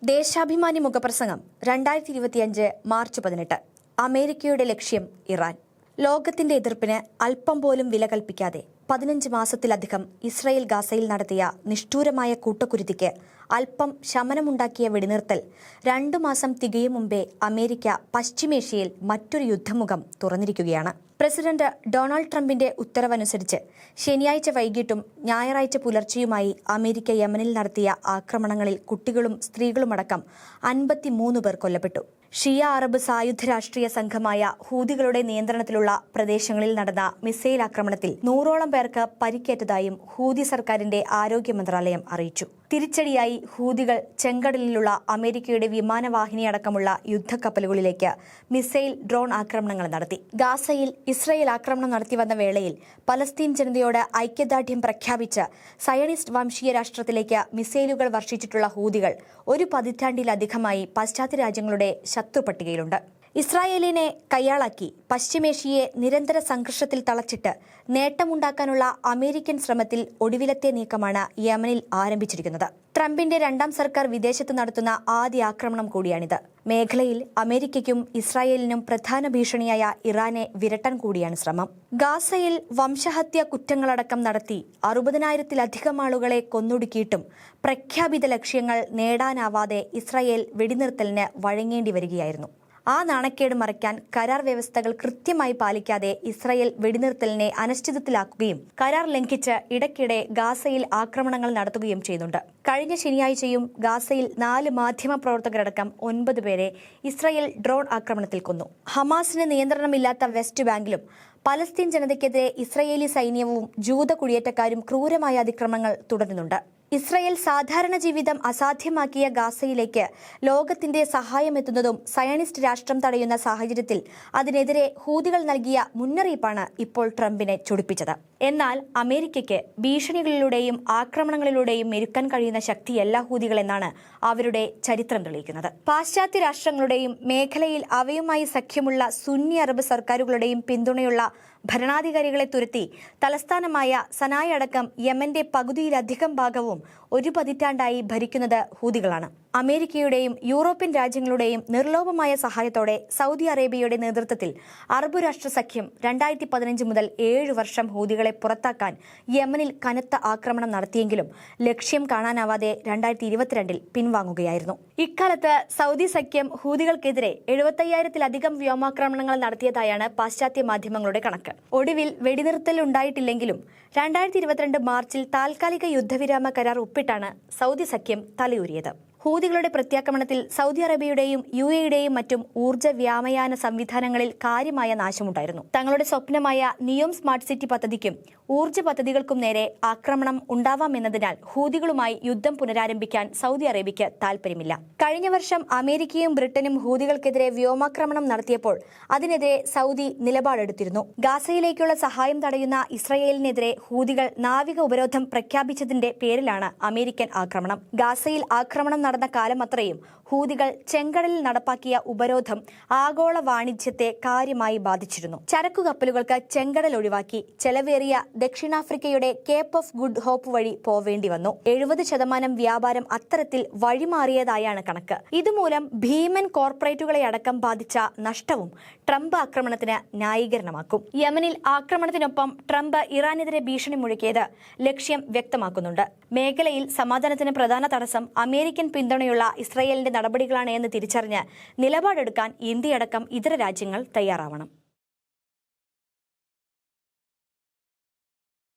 ദേശാഭിമാനി മുഖപ്രസംഗം 2025 മാർച്ച് 18. അമേരിക്കയുടെ ലക്ഷ്യം ഇറാൻ. ലോകത്തിന്റെ എതിർപ്പിന് അല്പം പോലും വില കൽപ്പിക്കാതെ 15 മാസത്തിലധികം ഇസ്രായേൽ ഗാസയിൽ നടത്തിയ നിഷ്ഠൂരമായ കൂട്ടക്കുരുതിക്ക് അല്പം ശമനമുണ്ടാക്കിയ വെടിനിർത്തൽ 2 മാസം തികയും മുമ്പേ അമേരിക്ക പശ്ചിമേഷ്യയിൽ മറ്റൊരു യുദ്ധമുഖം തുറന്നിരിക്കുകയാണ്. പ്രസിഡന്റ് ഡൊണാൾഡ് ട്രംപിന്റെ ഉത്തരവനുസരിച്ച് ശനിയാഴ്ച വൈകിട്ടും ഞായറാഴ്ച പുലർച്ചെയുമായി അമേരിക്ക യമനിൽ നടത്തിയ ആക്രമണങ്ങളിൽ കുട്ടികളും സ്ത്രീകളുമടക്കം 53 പേർ കൊല്ലപ്പെട്ടു. ഷിയ അറബ് സായുധ രാഷ്ട്രീയ സംഘമായ ഹൂതികളുടെ നിയന്ത്രണത്തിലുള്ള പ്രദേശങ്ങളിൽ നടന്ന മിസൈൽ ആക്രമണത്തിൽ 100ഓളം പേർക്ക് പരിക്കേറ്റതായും ഹൂതി സർക്കാരിന്റെ ആരോഗ്യ മന്ത്രാലയം അറിയിച്ചു. തിരിച്ചടിയായി ഹൂതികൾ ചെങ്കടലിലുള്ള അമേരിക്കയുടെ വിമാനവാഹിനിയടക്കമുള്ള യുദ്ധക്കപ്പലുകളിലേക്ക് മിസൈൽ, ഡ്രോൺ ആക്രമണങ്ങൾ നടത്തി. ഗാസയിൽ ഇസ്രായേൽ ആക്രമണം നടത്തിവന്ന വേളയിൽ പലസ്തീൻ ജനതയോട് ഐക്യദാർഢ്യം പ്രഖ്യാപിച്ച് സയണിസ്റ്റ് വംശീയ രാഷ്ട്രത്തിലേക്ക് മിസൈലുകൾ വർഷിച്ചിട്ടുള്ള ഹൂതികൾ ഒരു പതിറ്റാണ്ടിലധികമായി പാശ്ചാത്യ രാജ്യങ്ങളുടെ ശത്രുപട്ടികയിലുണ്ട്. ഇസ്രായേലിനെ കയ്യാളാക്കി പശ്ചിമേഷ്യയെ നിരന്തര സംഘർഷത്തിൽ തളച്ചിട്ട് നേട്ടമുണ്ടാക്കാനുള്ള അമേരിക്കൻ ശ്രമത്തിൽ ഒടുവിലത്തെ നീക്കമാണ് യമനിൽ ആരംഭിച്ചിരിക്കുന്നത്. ട്രംപിന്റെ 2ാം സർക്കാർ വിദേശത്ത് നടത്തുന്ന ആദ്യ ആക്രമണം കൂടിയാണിത്. മേഖലയിൽ അമേരിക്കയ്ക്കും ഇസ്രായേലിനും പ്രധാന ഭീഷണിയായ ഇറാനെ വിരട്ടാൻ കൂടിയാണ് ശ്രമം. ഗാസയിൽ വംശഹത്യ കുറ്റങ്ങളടക്കം നടത്തി 60,000-ലധികം ആളുകളെ കൊന്നൊടുക്കിയിട്ടും പ്രഖ്യാപിത ലക്ഷ്യങ്ങൾ നേടാനാവാതെ ഇസ്രായേൽ വെടിനിർത്തലിന് വഴങ്ങേണ്ടി വരികയായിരുന്നു. ആ നാണക്കേട് മറയ്ക്കാൻ കരാർ വ്യവസ്ഥകൾ കൃത്യമായി പാലിക്കാതെ ഇസ്രായേൽ വെടിനിർത്തലിനെ അനിശ്ചിതത്തിലാക്കുകയും കരാർ ലംഘിച്ച് ഇടയ്ക്കിടെ ഗാസയിൽ ആക്രമണങ്ങൾ നടത്തുകയും ചെയ്യുന്നുണ്ട്. കഴിഞ്ഞ ശനിയാഴ്ചയും ഗാസയിൽ 4 മാധ്യമപ്രവർത്തകരടക്കം 9 പേരെ ഇസ്രായേൽ ഡ്രോൺ ആക്രമണത്തിൽ കൊന്നു. ഹമാസിന് നിയന്ത്രണമില്ലാത്ത വെസ്റ്റ് ബാങ്കിലും പലസ്തീൻ ജനതയ്ക്കെതിരെ ഇസ്രായേലി സൈന്യവും ജൂത കുടിയേറ്റക്കാരും ക്രൂരമായ അതിക്രമങ്ങൾ തുടരുന്നുണ്ട്. ഇസ്രായേൽ സാധാരണ ജീവിതം അസാധ്യമാക്കിയ ഗാസയിലേക്ക് ലോകത്തിന്റെ സഹായമെത്തുന്നതും സയണിസ്റ്റ് രാഷ്ട്രം തടയുന്ന സാഹചര്യത്തിൽ അതിനെതിരെ ഹൂതികൾ നൽകിയ മുന്നറിയിപ്പാണ് ഇപ്പോൾ ട്രംപിനെ ചൊടിപ്പിച്ചത്. എന്നാൽ അമേരിക്കയ്ക്ക് ഭീഷണികളിലൂടെയും ആക്രമണങ്ങളിലൂടെയും മെരുക്കാൻ കഴിയുന്ന ശക്തിയല്ല ഹൂതികളെന്നാണ് അവരുടെ ചരിത്രം തെളിയിക്കുന്നത്. പാശ്ചാത്യ രാഷ്ട്രങ്ങളുടെയും മേഖലയിൽ അവയുമായി സഖ്യമുള്ള സുന്നി അറബ് സർക്കാരുകളുടെയും പിന്തുണയുള്ള ഭരണാധികാരികളെ തുരത്തി തലസ്ഥാനമായ സനായ അടക്കം യമന്റെ പകുതിയിലധികം ഭാഗവും ഒരു പതിറ്റാണ്ടായി ഭരിക്കുന്നത് ഹൂതികളാണ്. അമേരിക്കയുടെയും യൂറോപ്യൻ രാജ്യങ്ങളുടെയും നിർലോഭമായ സഹായത്തോടെ സൗദി അറേബ്യയുടെ നേതൃത്വത്തിൽ അറബ് രാഷ്ട്ര സഖ്യം 2015 മുതൽ 7 വർഷം ഹൂതികളെ പുറത്താക്കാൻ യമനിൽ കനത്ത ആക്രമണം നടത്തിയെങ്കിലും ലക്ഷ്യം കാണാനാവാതെ 2022 പിൻവാങ്ങുകയായിരുന്നു. ഇക്കാലത്ത് സൗദി സഖ്യം ഹൂതികൾക്കെതിരെ 75,000-ലധികം വ്യോമാക്രമണങ്ങൾ നടത്തിയതായാണ് പാശ്ചാത്യ മാധ്യമങ്ങളുടെ കണക്ക്. ഒടുവിൽ വെടിനിർത്തൽ ഉണ്ടായിട്ടില്ലെങ്കിലും 2022 മാർച്ചിൽ താൽക്കാലിക യുദ്ധവിരാമ കരാർ ഒപ്പിട്ടാണ് സൗദി സഖ്യം തലയൂരിയത്. ഹൂതികളുടെ പ്രത്യാക്രമണത്തിൽ സൗദി അറേബ്യയുടെയും UAEയുടെയും മറ്റും ഊർജ്ജ വ്യോമയാന സംവിധാനങ്ങളിൽ കാര്യമായ നാശമുണ്ടായിരുന്നു. തങ്ങളുടെ സ്വപ്നമായ നിയോം സ്മാർട്ട് സിറ്റി പദ്ധതിക്കും ഊർജ്ജ പദ്ധതികൾക്കും നേരെ ആക്രമണം ഉണ്ടാവാമെന്നതിനാൽ ഹൂതികളുമായി യുദ്ധം പുനരാരംഭിക്കാൻ സൗദി അറേബ്യയ്ക്ക് താൽപര്യമില്ല. കഴിഞ്ഞ വർഷം അമേരിക്കയും ബ്രിട്ടനും ഹൂതികൾക്കെതിരെ വ്യോമാക്രമണം നടത്തിയപ്പോൾ അതിനെതിരെ സൗദി നിലപാടെടുത്തിരുന്നു. ഗാസയിലേക്കുള്ള സഹായം തടയുന്ന ഇസ്രായേലിനെതിരെ ഹൂതികൾ നാവിക ഉപരോധം പ്രഖ്യാപിച്ചതിന്റെ പേരിലാണ് അമേരിക്കൻ ആക്രമണം. ഗാസയിൽ ആക്രമണം നടന്ന കാലം അത്രയും ഹൂതികൾ ചെങ്കടലിൽ നടപ്പാക്കിയ ഉപരോധം ആഗോള വാണിജ്യത്തെ കാര്യമായി ബാധിച്ചിരുന്നു. ചരക്കു കപ്പലുകൾക്ക് ചെങ്കടൽ ഒഴിവാക്കി ചെലവേറിയ ദക്ഷിണാഫ്രിക്കയുടെ കേപ്പ് ഓഫ് ഗുഡ് ഹോപ്പ് വഴി പോവേണ്ടി വന്നു. 70% വ്യാപാരം അത്തരത്തിൽ വഴിമാറിയതായാണ് കണക്ക്. ഇതുമൂലം ഭീമൻ കോർപ്പറേറ്റുകളെ അടക്കം ബാധിച്ച നഷ്ടവും ട്രംപ് ആക്രമണത്തിന് ന്യായീകരണമാക്കും. യമനിൽ ആക്രമണത്തിനൊപ്പം ട്രംപ് ഇറാനെതിരെ ഭീഷണി മുഴക്കിയത് ലക്ഷ്യം വ്യക്തമാക്കുന്നുണ്ട്. മേഖലയിൽ സമാധാനത്തിന് പ്രധാന തടസ്സം അമേരിക്കൻ പിന്തുണയുള്ള ഇസ്രായേലിന്റെ നടപടികളാണ് എന്ന് തിരിച്ചറിഞ്ഞ് നിലപാടെടുക്കാൻ ഇന്ത്യയടക്കം ഇതര രാജ്യങ്ങൾ തയ്യാറാവണം.